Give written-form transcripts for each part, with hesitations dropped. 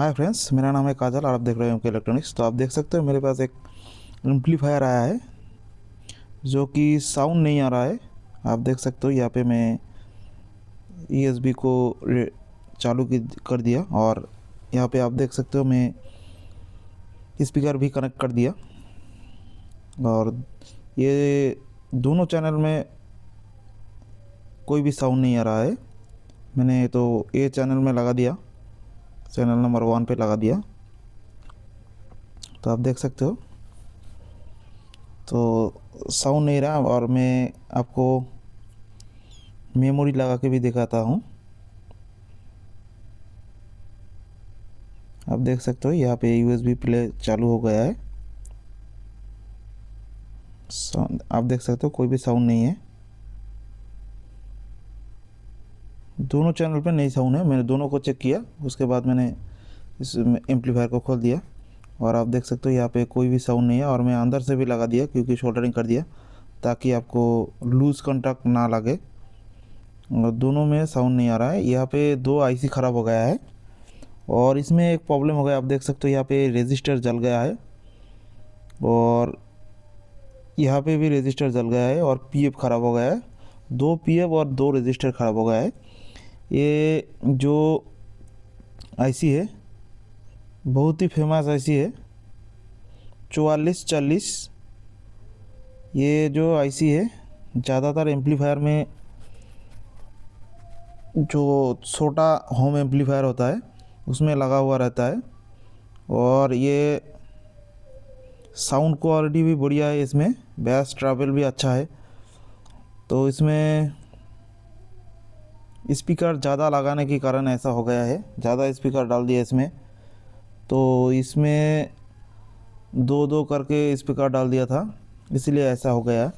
Hi friends, मेरा नाम है काजल और आप देख रहे हो एमके इलेक्ट्रॉनिक्स। तो आप देख सकते हो मेरे पास एक एम्पलीफायर आया है जो कि साउंड नहीं आ रहा है। आप देख सकते हो यहाँ पे मैं ईएसबी को कर दिया और यहाँ पे आप देख सकते हो मैं स्पीकर भी कनेक्ट कर दिया और ये दोनों चैनल में कोई भी साउंड नहीं आ रहा है। मैंने तो ए चैनल में लगा दिया, चैनल नंबर 1 पे लगा दिया। तो आप देख सकते हो तो साउंड नहीं रहा और मैं आपको मेमोरी लगा के भी दिखाता हूँ। आप देख सकते हो यहाँ पे यूएसबी प्ले चालू हो गया है। साउंड आप देख सकते हो कोई भी साउंड नहीं है, दोनों चैनल पे नहीं साउंड है। मैंने दोनों को चेक किया, उसके बाद मैंने इस एम्पलीफायर को खोल दिया और आप देख सकते हो यहाँ पे कोई भी साउंड नहीं है। और मैं अंदर से भी लगा दिया क्योंकि सोल्डरिंग कर दिया ताकि आपको लूज़ कॉन्टैक्ट ना लगे। और दोनों में साउंड नहीं आ रहा है। यहाँ पे दो आईसी ख़राब हो गया है और इसमें एक प्रॉब्लम हो गया। आप देख सकते हो यहाँ पे रजिस्टर जल गया है और यहाँ पे भी रजिस्टर जल गया है और पीएफ ख़राब हो गया है। दो पीएफ और दो रजिस्टर ख़राब हो गया है। ये जो आईसी है बहुत ही फेमस आईसी है 4440। ये जो आईसी है ज़्यादातर एम्पलीफायर में जो छोटा होम एम्पलीफायर होता है उसमें लगा हुआ रहता है और ये साउंड क्वालिटी भी बढ़िया है, इसमें बेस ट्रैवल भी अच्छा है। तो इसमें स्पीकर ज़्यादा लगाने के कारण ऐसा हो गया है, ज़्यादा स्पीकर डाल दिया इसमें। तो इसमें दो दो करके स्पीकर डाल दिया था इसलिए ऐसा हो गया।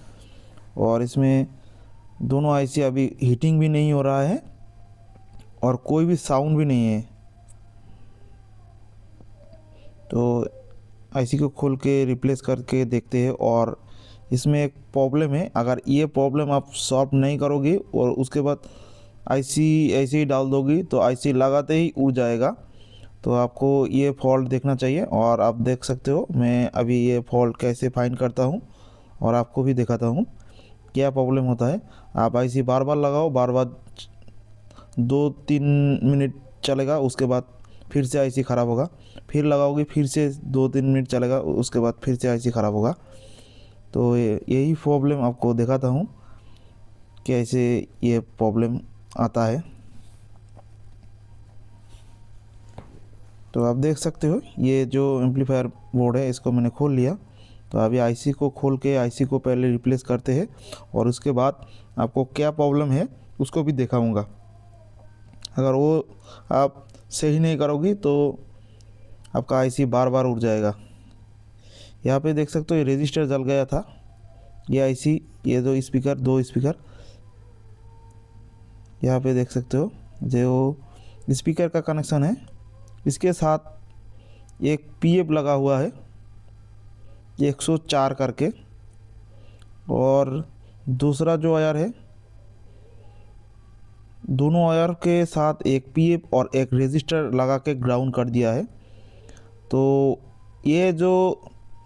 और इसमें दोनों आईसी अभी हीटिंग भी नहीं हो रहा है और कोई भी साउंड भी नहीं है। तो आईसी को खोल के रिप्लेस करके देखते हैं। और इसमें एक प्रॉब्लम है, अगर ये प्रॉब्लम आप सॉल्व नहीं करोगे और उसके बाद आईसी ऐसे ही डाल दोगी तो आईसी लगाते ही उड़ जाएगा। तो आपको ये फॉल्ट देखना चाहिए और आप देख सकते हो मैं अभी ये फॉल्ट कैसे फाइंड करता हूँ और आपको भी दिखाता हूँ क्या प्रॉब्लम होता है। आप आईसी बार बार लगाओ, बार बार 2-3 मिनट चलेगा, उसके बाद फिर से आईसी ख़राब होगा। फिर लगाओगे फिर से 2-3 मिनट चलेगा, उसके बाद फिर से आईसी ख़राब होगा। तो यही प्रॉब्लम आपको दिखाता हूँ कैसे ये प्रॉब्लम आता है। तो आप देख सकते हो ये जो एम्पलीफायर बोर्ड है इसको मैंने खोल लिया। तो अभी आईसी को खोल के आईसी को पहले रिप्लेस करते हैं और उसके बाद आपको क्या प्रॉब्लम है उसको भी दिखाऊंगा। अगर वो आप सही नहीं करोगी तो आपका आईसी बार बार उड़ जाएगा। यहाँ पे देख सकते हो ये रजिस्टर जल गया था। ये आईसी, ये दो स्पीकर, दो स्पीकर यहाँ पे देख सकते हो जो स्पीकर का कनेक्शन है इसके साथ एक पीएफ लगा हुआ है 104 करके। और दूसरा जो वायर है, दोनों वायर के साथ एक पीएफ और एक रजिस्टर लगा के ग्राउंड कर दिया है। तो ये जो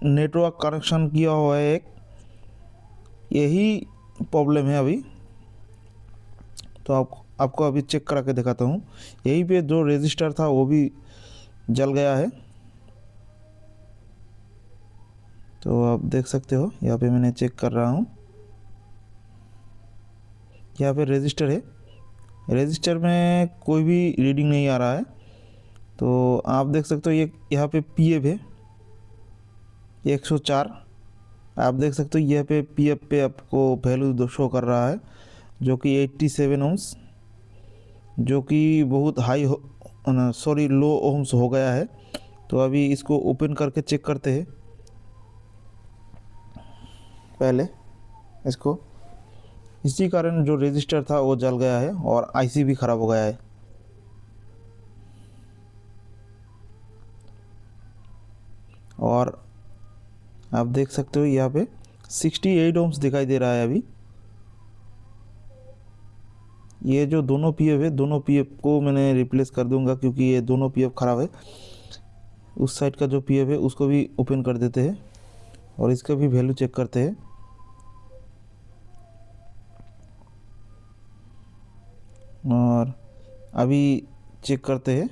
नेटवर्क कनेक्शन किया हुआ है एक, यही प्रॉब्लम है अभी। तो आपको अभी चेक करा के दिखाता हूँ। यहीं पे जो रजिस्टर था वो भी जल गया है। तो आप देख सकते हो यहाँ पे मैंने चेक कर रहा हूँ, यहाँ पे रजिस्टर है, रजिस्टर में कोई भी रीडिंग नहीं आ रहा है। तो आप देख सकते हो ये यहाँ पे पीएफ है 104। आप देख सकते हो यहाँ पे पीएफ पे आपको वैल्यू शो कर रहा है जो कि 87 ओम्स, जो कि बहुत हाई सॉरी लो ओम्स हो गया है। तो अभी इसको ओपन करके चेक करते हैं पहले इसको। इसी कारण जो रजिस्टर था वो जल गया है और आईसी भी ख़राब हो गया है। और आप देख सकते हो यहाँ पे 68 ओम्स दिखाई दे रहा है अभी। ये जो दोनों पीएफ है, दोनों पीएफ को मैंने रिप्लेस कर दूंगा क्योंकि ये दोनों पीएफ ख़राब है। उस साइड का जो पीएफ है उसको भी ओपन कर देते हैं और इसका भी वैल्यू चेक करते हैं। और अभी चेक करते हैं।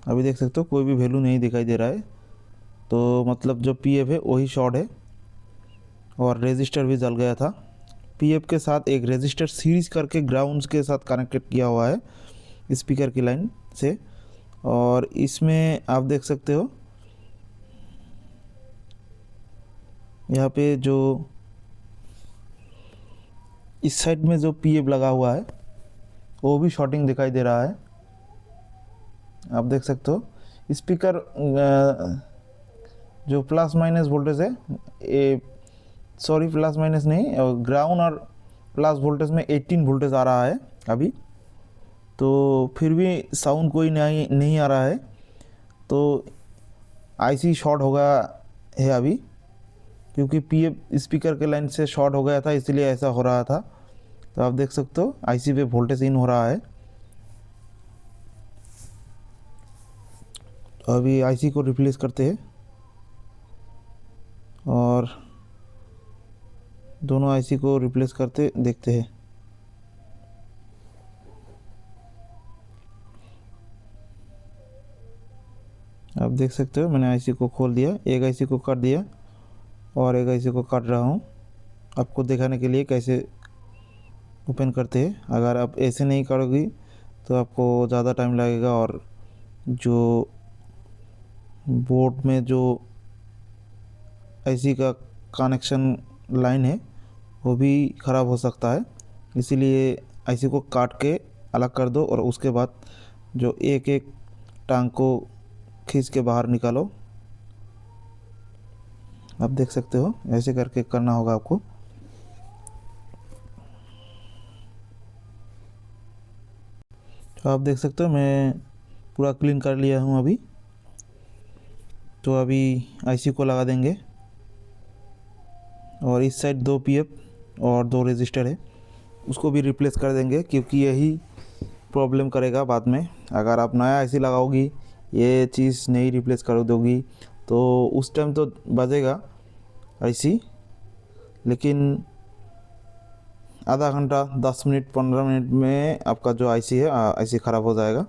अभी देख सकते हो कोई भी वैल्यू नहीं दिखाई दे रहा है, तो मतलब जो पीएफ है वही शॉर्ट है और रजिस्टर भी जल गया था। पीएफ के साथ एक रजिस्टर सीरीज करके ग्राउंड्स के साथ कनेक्टेड किया हुआ है स्पीकर की लाइन से। और इसमें आप देख सकते हो यहाँ पे जो इस साइड में जो पीएफ लगा हुआ है वो भी शॉर्टिंग दिखाई दे रहा है। आप देख सकते हो स्पीकर जो प्लस माइनस वोल्टेज है, सॉरी प्लस माइनस नहीं, ग्राउंड और प्लस वोल्टेज में 18 वोल्टेज आ रहा है अभी, तो फिर भी साउंड कोई नहीं आ रहा है। तो आईसी शॉर्ट होगा है अभी, क्योंकि पीएफ स्पीकर के लाइन से शॉर्ट हो गया था इसलिए ऐसा हो रहा था। तो आप देख सकते हो आईसी पे वोल्टेज इन हो रहा है। तो अभी आईसी को रिप्लेस करते हैं और दोनों आईसी को रिप्लेस करते देखते हैं। आप देख सकते हो मैंने आईसी को खोल दिया, एक आईसी को काट दिया और एक आईसी को काट रहा हूँ आपको दिखाने के लिए कैसे ओपन करते हैं। अगर आप ऐसे नहीं करोगी तो आपको ज़्यादा टाइम लगेगा और जो बोर्ड में जो आईसी का कनेक्शन लाइन है वो भी ख़राब हो सकता है। इसीलिए आईसी को काट के अलग कर दो और उसके बाद जो एक एक टांग को खींच के बाहर निकालो। आप देख सकते हो ऐसे करके करना होगा आपको। तो आप देख सकते हो मैं पूरा क्लीन कर लिया हूँ अभी। तो अभी आईसी को लगा देंगे और इस साइड 2 पीएफ और 2 रजिस्टर है उसको भी रिप्लेस कर देंगे, क्योंकि यही प्रॉब्लम करेगा बाद में। अगर आप नया आईसी लगाओगी ये चीज़ नहीं रिप्लेस कर दोगी तो उस टाइम तो बजेगा आईसी, लेकिन आधा घंटा 10 मिनट 15 मिनट में आपका जो आईसी है आईसी ख़राब हो जाएगा।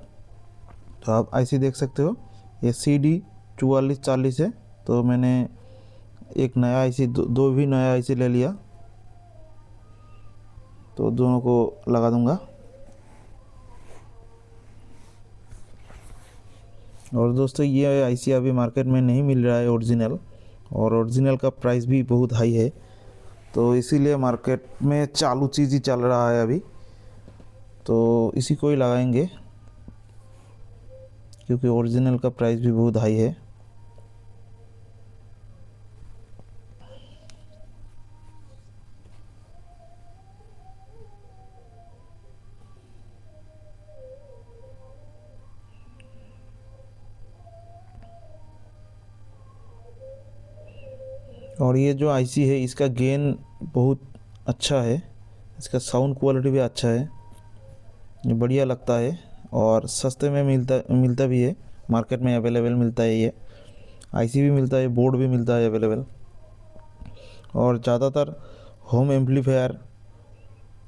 तो आप आईसी देख सकते हो ये CD 4440 है। तो मैंने एक नया आईसी दो भी नया आईसी ले लिया, तो दोनों को लगा दूंगा। और दोस्तों ये आईसी अभी मार्केट में नहीं मिल रहा है ओरिजिनल, और ओरिजिनल का प्राइस भी बहुत हाई है, तो इसीलिए मार्केट में चालू चीज़ ही चल रहा है अभी। तो इसी को ही लगाएंगे क्योंकि ओरिजिनल का प्राइस भी बहुत हाई है। और ये जो आईसी है इसका गेन बहुत अच्छा है, इसका साउंड क्वालिटी भी अच्छा है, ये बढ़िया लगता है और सस्ते में मिलता भी है। मार्केट में अवेलेबल मिलता है, ये आईसी भी मिलता है, बोर्ड भी मिलता है अवेलेबल। और ज़्यादातर होम एम्पलीफायर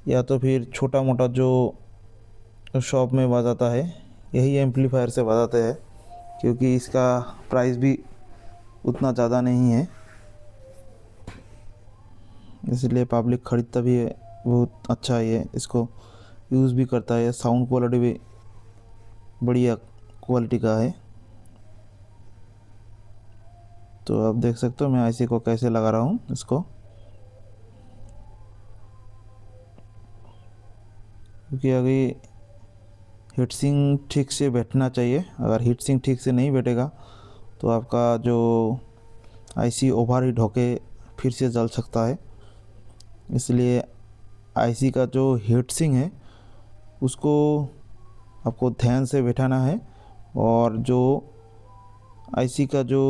या तो फिर छोटा मोटा जो शॉप में बजाता है यही एम्पलीफायर से बजाते हैं, क्योंकि इसका प्राइस भी उतना ज़्यादा नहीं है, इसलिए पब्लिक ख़रीदता भी है। बहुत अच्छा है ये, इसको यूज़ भी करता है। साउंड क्वालिटी भी बढ़िया क्वालिटी का है। तो आप देख सकते हो मैं आईसी को कैसे लगा रहा हूँ इसको, क्योंकि अभी हीट सिंक ठीक से बैठना चाहिए। अगर हीट सिंक ठीक से नहीं बैठेगा तो आपका जो आईसी ओवर हीट होके फिर से जल सकता है। इसलिए आईसी का जो हीट सिंक है उसको आपको ध्यान से बैठाना है, और जो आईसी का जो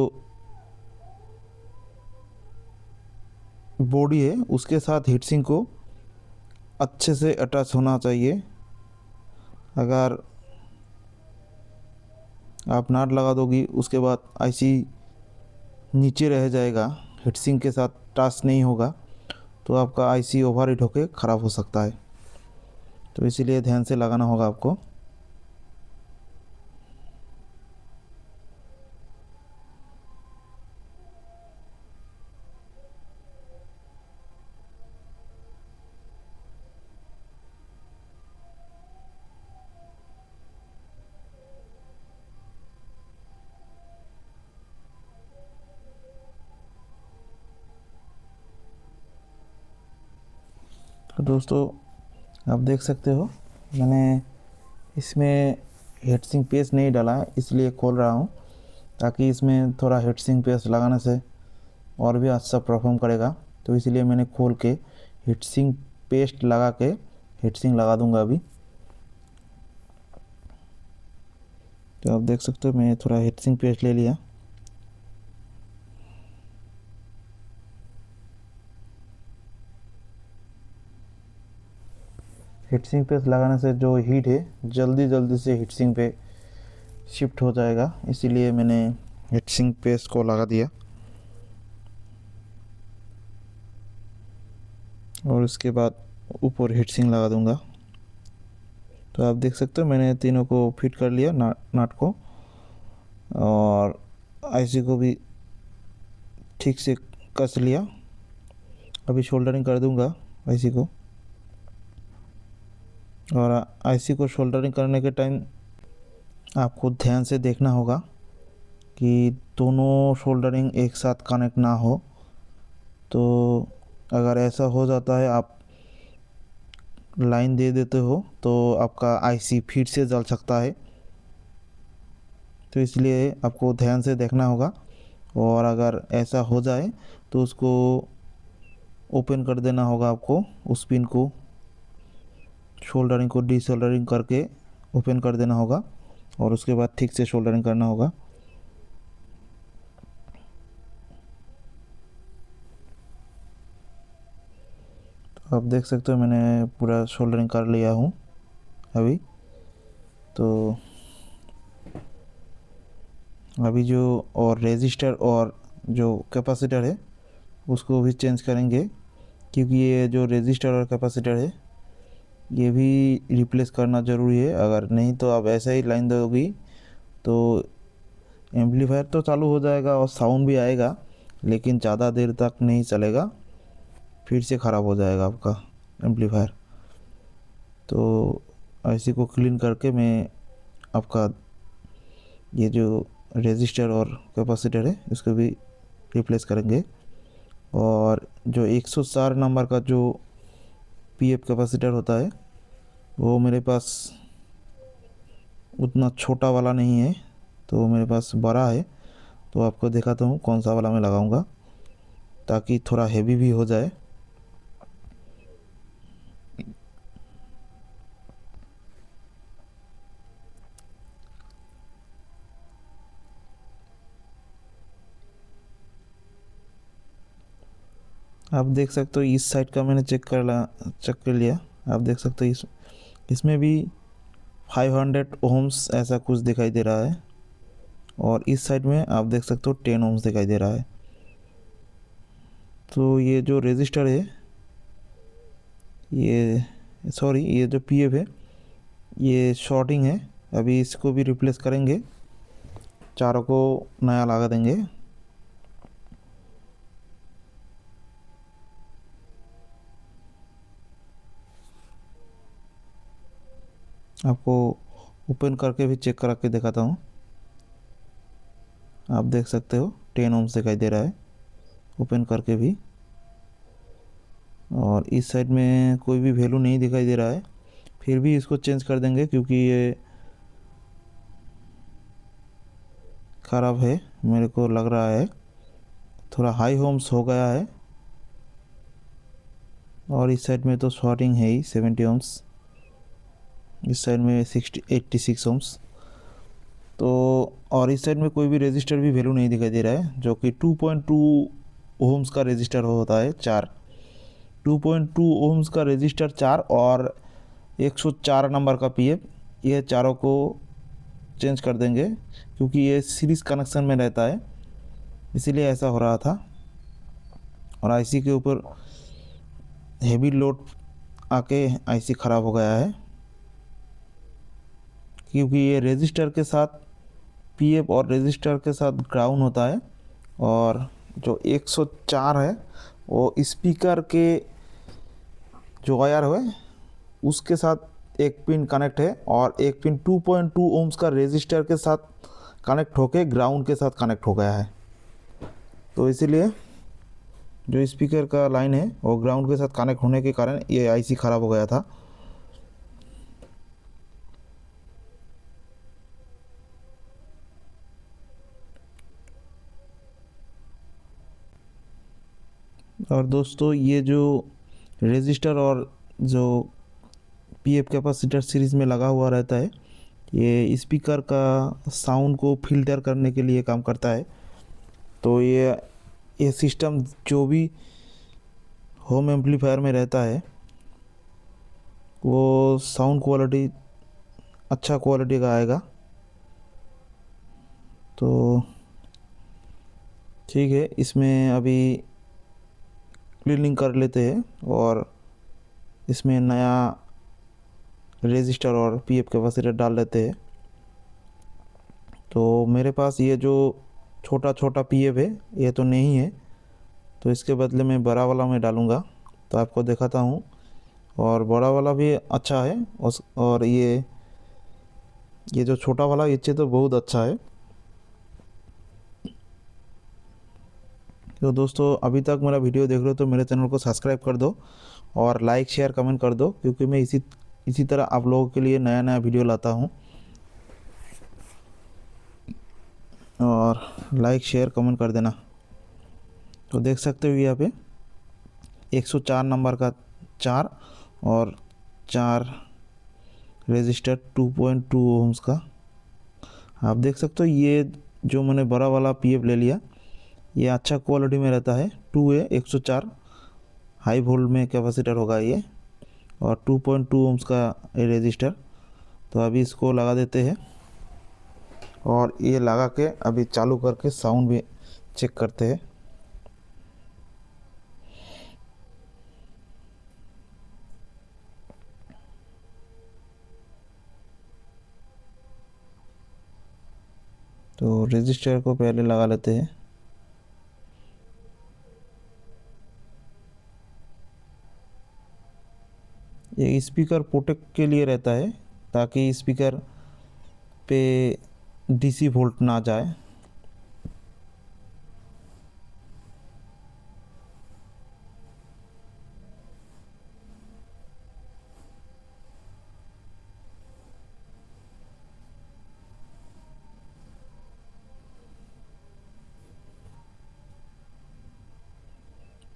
बॉडी है उसके साथ हीट सिंक को अच्छे से अटैच होना चाहिए। अगर आप नाट लगा दोगी उसके बाद आईसी नीचे रह जाएगा, हीटसिंक के साथ टच नहीं होगा, तो आपका आईसी ओवर हीट होकर ख़राब हो सकता है। तो इसीलिए ध्यान से लगाना होगा आपको। तो दोस्तों आप देख सकते हो मैंने इसमें हीटसिंक पेस्ट नहीं डाला है, इसलिए खोल रहा हूँ, ताकि इसमें थोड़ा हीटसिंक पेस्ट लगाने से और भी अच्छा परफॉर्म करेगा। तो इसलिए मैंने खोल के हीटसिंक पेस्ट लगा के हीटसिंक लगा दूंगा अभी। तो आप देख सकते हो मैं थोड़ा हीटसिंक पेस्ट ले लिया। हीटसिंक पेस्ट लगाने से जो हीट है जल्दी जल्दी से हीटसिंक पे शिफ्ट हो जाएगा, इसीलिए मैंने हीटसिंक पेस्ट को लगा दिया। और उसके बाद ऊपर हीटसिंक लगा दूंगा। तो आप देख सकते हो मैंने तीनों को फिट कर लिया, नाट को और आईसी को भी ठीक से कस लिया। अभी शोल्डरिंग कर दूंगा आईसी को। और आईसी को शोल्डरिंग करने के टाइम आपको ध्यान से देखना होगा कि दोनों शोल्डरिंग एक साथ कनेक्ट ना हो। तो अगर ऐसा हो जाता है, आप लाइन दे देते हो, तो आपका आईसी फिर से जल सकता है। तो इसलिए आपको ध्यान से देखना होगा। और अगर ऐसा हो जाए तो उसको ओपन कर देना होगा आपको, उस पिन को शोल्डरिंग को डीशोल्डरिंग करके ओपन कर देना होगा और उसके बाद ठीक से शोल्डरिंग करना होगा। तो आप देख सकते हो मैंने पूरा शोल्डरिंग कर लिया हूँ अभी। तो अभी जो और रेजिस्टर और जो कैपेसिटर है उसको भी चेंज करेंगे, क्योंकि ये जो रेजिस्टर और कैपेसिटर है ये भी रिप्लेस करना ज़रूरी है। अगर नहीं तो आप ऐसा ही लाइन दोगी तो एम्पलीफायर तो चालू हो जाएगा और साउंड भी आएगा, लेकिन ज़्यादा देर तक नहीं चलेगा, फिर से ख़राब हो जाएगा आपका एम्पलीफायर। तो ऐसे को क्लीन करके मैं आपका ये जो रेजिस्टर और कैपेसिटर है इसको भी रिप्लेस करेंगे। और जो 104 नंबर का जो पीएफ कैपेसिटर होता है वो मेरे पास उतना छोटा वाला नहीं है, तो मेरे पास बड़ा है। तो आपको दिखाता हूँ कौन सा वाला मैं लगाऊंगा, ताकि थोड़ा हेवी भी हो जाए। आप देख सकते हो इस साइड का मैंने चेक कर लिया। आप देख सकते हो इसमें भी 500 ओम्स ऐसा कुछ दिखाई दे रहा है, और इस साइड में आप देख सकते हो 10 ओम्स दिखाई दे रहा है। तो ये जो रेजिस्टर है, ये जो पीएफ है ये शॉर्टिंग है। अभी इसको भी रिप्लेस करेंगे, चारों को नया लगा देंगे। आपको ओपन करके भी चेक करा के दिखाता हूँ। आप देख सकते हो 10 ओम्स दिखाई दे रहा है ओपन करके भी। और इस साइड में कोई भी वैल्यू नहीं दिखाई दे रहा है, फिर भी इसको चेंज कर देंगे क्योंकि ये ख़राब है, मेरे को लग रहा है थोड़ा हाई ओम्स हो गया है। और इस साइड में तो शॉर्टिंग है ही 70 ओम्स, इस साइड में 86 ओम्स। तो और इस साइड में कोई भी रजिस्टर भी वैल्यू नहीं दिखाई दे रहा है, जो कि 2.2 ओम्स का रजिस्टर होता है। 2.2 ओम्स का रजिस्टर 4 और 104 नंबर का पीएफ, ये चारों को चेंज कर देंगे क्योंकि ये सीरीज़ कनेक्शन में रहता है, इसीलिए ऐसा हो रहा था। और आईसी के ऊपर हेवी लोड आके आईसी ख़राब हो गया है क्योंकि ये रजिस्टर के साथ पीएफ और रजिस्टर के साथ ग्राउंड होता है, और जो 104 है वो स्पीकर के जो वायर है उसके साथ एक पिन कनेक्ट है, और एक पिन 2.2 ओम्स का रजिस्टर के साथ कनेक्ट होके ग्राउंड के साथ कनेक्ट हो गया है। तो इसीलिए जो स्पीकर का लाइन है वो ग्राउंड के साथ कनेक्ट होने के कारण ये आईसी ख़राब हो गया था। और दोस्तों ये जो रजिस्टर और जो पीएफ कैपेसिटर सीरीज़ में लगा हुआ रहता है, ये स्पीकर का साउंड को फिल्टर करने के लिए काम करता है। तो ये सिस्टम जो भी होम एम्पलीफायर में रहता है वो साउंड क्वालिटी अच्छा क्वालिटी का आएगा। तो ठीक है, इसमें अभी क्लीनिंग कर लेते हैं और इसमें नया रजिस्टर और पीएफ कैपेसिटर डाल लेते हैं। तो मेरे पास ये जो छोटा छोटा पीएफ है ये तो नहीं है, तो इसके बदले में बड़ा वाला मैं डालूँगा। तो आपको दिखाता हूँ, और बड़ा वाला भी अच्छा है और ये जो छोटा वाला इससे तो बहुत अच्छा है। तो दोस्तों अभी तक मेरा वीडियो देख रहे हो तो मेरे चैनल को सब्सक्राइब कर दो और लाइक शेयर कमेंट कर दो, क्योंकि मैं इसी तरह आप लोगों के लिए नया नया वीडियो लाता हूँ। और लाइक शेयर कमेंट कर देना। तो देख सकते हो यहाँ पे 104 नंबर का 4 और 4 रजिस्टर 2.2 ओम्स का आप देख सकते हो। ये जो मैंने बड़ा वाला पीएफ ले लिया ये अच्छा क्वालिटी में रहता है। 104 हाई वोल्ट में कैपेसिटर होगा ये, और 2.2 ओम्स का रजिस्टर। तो अभी इसको लगा देते हैं और ये लगा के अभी चालू करके साउंड भी चेक करते हैं। तो रजिस्टर को पहले लगा लेते हैं। ये स्पीकर प्रोटेक्ट के लिए रहता है ताकि स्पीकर पे डीसी वोल्ट ना जाए।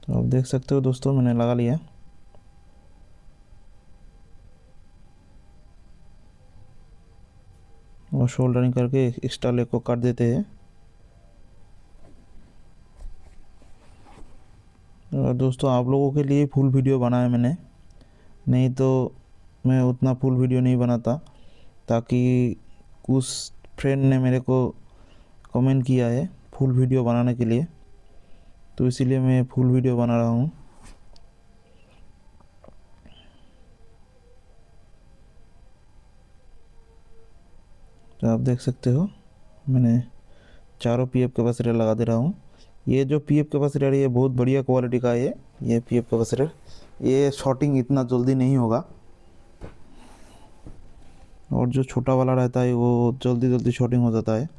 तो आप देख सकते हो दोस्तों मैंने लगा लिया, और शोल्डरिंग करके एक्स्ट्रा लेग को काट देते हैं। और दोस्तों आप लोगों के लिए फुल वीडियो बनाया मैंने, नहीं तो मैं उतना फुल वीडियो नहीं बनाता, ताकि कुछ फ्रेंड ने मेरे को कमेंट किया है फुल वीडियो बनाने के लिए, तो इसीलिए मैं फुल वीडियो बना रहा हूँ। तो आप देख सकते हो मैंने चारों पीएफ कैपेसिटर लगा दे रहा हूँ। ये जो पीएफ कैपेसिटर है ये बहुत बढ़िया क्वालिटी का है। ये पीएफ कैपेसिटर ये शॉर्टिंग इतना जल्दी नहीं होगा, और जो छोटा वाला रहता है वो जल्दी जल्दी शॉर्टिंग हो जाता है।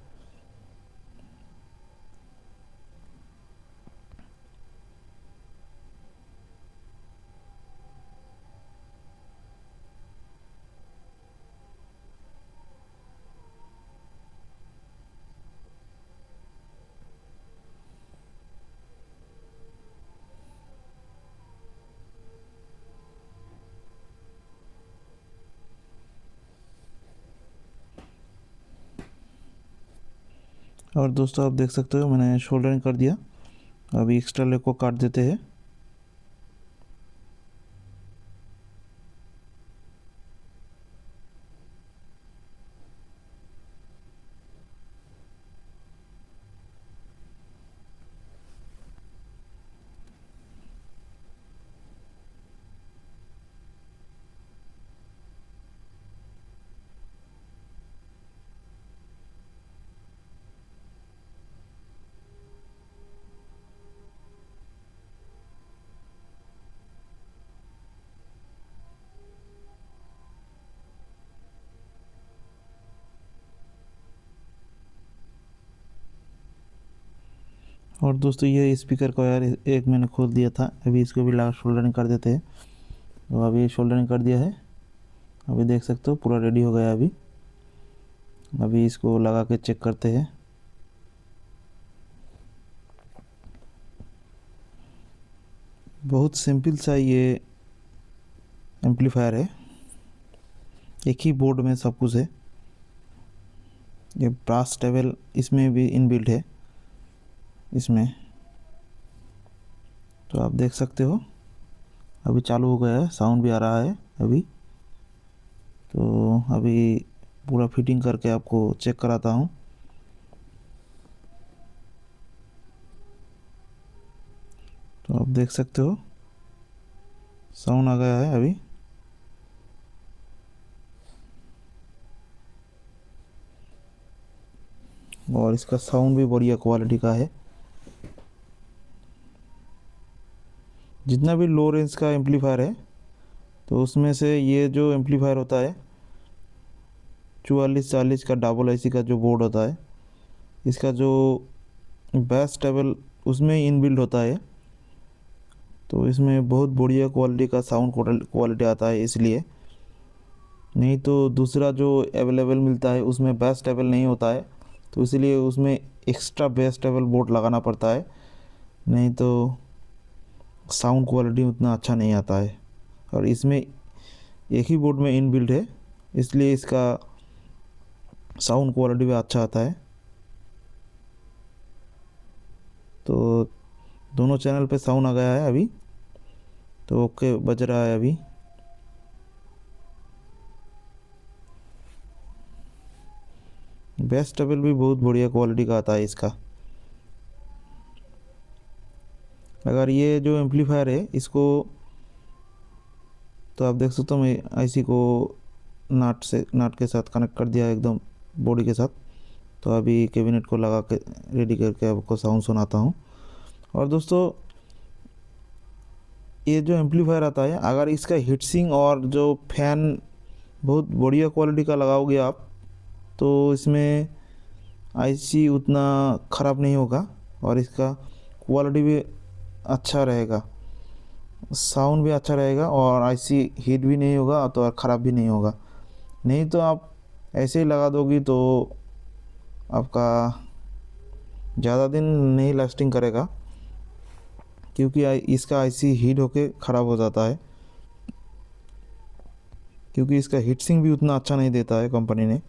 और दोस्तों आप देख सकते हो मैंने शोल्डरिंग कर दिया। अभी एक्स्ट्रा लेग को काट देते हैं। और दोस्तों ये स्पीकर का यार एक मैंने खोल दिया था, अभी इसको भी लगा सोल्डरिंग कर देते हैं। तो अभी सोल्डरिंग कर दिया है, अभी देख सकते हो पूरा रेडी हो गया। अभी इसको लगा के चेक करते हैं। बहुत सिंपल सा ये एम्पलीफायर है, एक ही बोर्ड में सब कुछ है। ये ब्रास टेबल इसमें भी इनबिल्ट है इसमें, तो आप देख सकते हो अभी चालू हो गया है, साउंड भी आ रहा है अभी। तो अभी पूरा फिटिंग करके आपको चेक कराता हूँ। तो आप देख सकते हो साउंड आ गया है अभी। और इसका साउंड भी बढ़िया क्वालिटी का है। जितना भी लो रेंज का एम्पलीफायर है तो उसमें से ये जो एम्पलीफायर होता है 4440 का डबल आईसी का जो बोर्ड होता है, इसका जो बेस टेबल उसमें इनबिल्ड होता है। तो इसमें बहुत बढ़िया क्वालिटी का साउंड क्वालिटी आता है, इसलिए। नहीं तो दूसरा जो अवेलेबल मिलता है उसमें बेस टेबल नहीं होता है, तो इसलिए उसमें एक्स्ट्रा बेस टेबल बोर्ड लगाना पड़ता है, नहीं तो साउंड क्वालिटी उतना अच्छा नहीं आता है। और इसमें एक ही बोर्ड में इनबिल्ट है, इसलिए इसका साउंड क्वालिटी भी अच्छा आता है। तो दोनों चैनल पे साउंड आ गया है अभी, तो ओके बज रहा है अभी। बेस टेबल भी बहुत बढ़िया क्वालिटी का आता है इसका। अगर ये जो एम्पलीफायर है इसको, तो आप देख सकते हो मैं आईसी को नाट के साथ कनेक्ट कर दिया एकदम बॉडी के साथ। तो अभी कैबिनेट को लगा के रेडी करके आपको साउंड सुनाता हूँ। और दोस्तों ये जो एम्पलीफायर आता है, अगर इसका हीटसिंक और जो फैन बहुत बढ़िया क्वालिटी का लगाओगे आप, तो इसमें आईसी उतना ख़राब नहीं होगा और इसका क्वालिटी भी अच्छा रहेगा, साउंड भी अच्छा रहेगा और आईसी हीट भी नहीं होगा तो ख़राब भी नहीं होगा। नहीं तो आप ऐसे ही लगा दोगी तो आपका ज़्यादा दिन नहीं लास्टिंग करेगा, क्योंकि इसका आईसी हीट होके ख़राब हो जाता है, क्योंकि इसका हीटसिंक भी उतना अच्छा नहीं देता है, कंपनी ने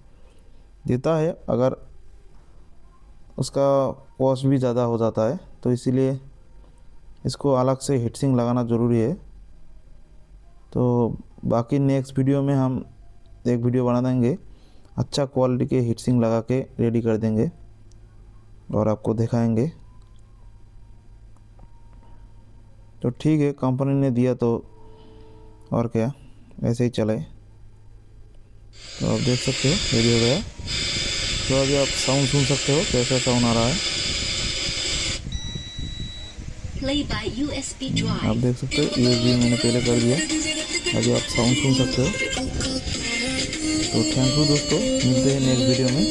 देता है अगर उसका कॉस्ट भी ज़्यादा हो जाता है, तो इसीलिए इसको अलग से हीटसिंक लगाना ज़रूरी है। तो बाकी नेक्स्ट वीडियो में हम एक वीडियो बना देंगे, अच्छा क्वालिटी के हीटसिंक लगा के रेडी कर देंगे और आपको दिखाएंगे। तो ठीक है, कंपनी ने दिया तो और क्या, ऐसे ही चले। तो आप देख सकते हो रेडी हो गया। तो अभी आप साउंड सुन सकते हो कैसा साउंड आ रहा है, आप देख सकते हो। USB मैंने पहले कर दिया, अभी आप साउंड सुन सकते हो। तो थैंक यू दोस्तों, मिलते हैं नेक्स्ट वीडियो में।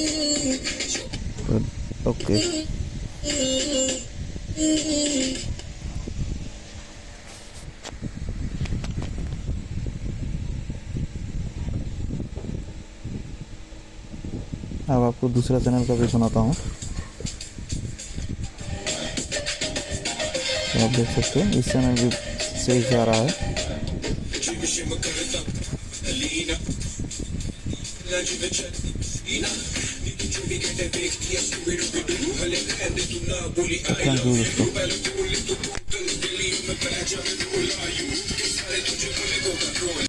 तो ओके। अब आपको दूसरा चैनल का भी सुनाता हूँ। तो आप देख सकते हो इस चैनल भी सही से आ रहा है। थैंक यू दोस्तों।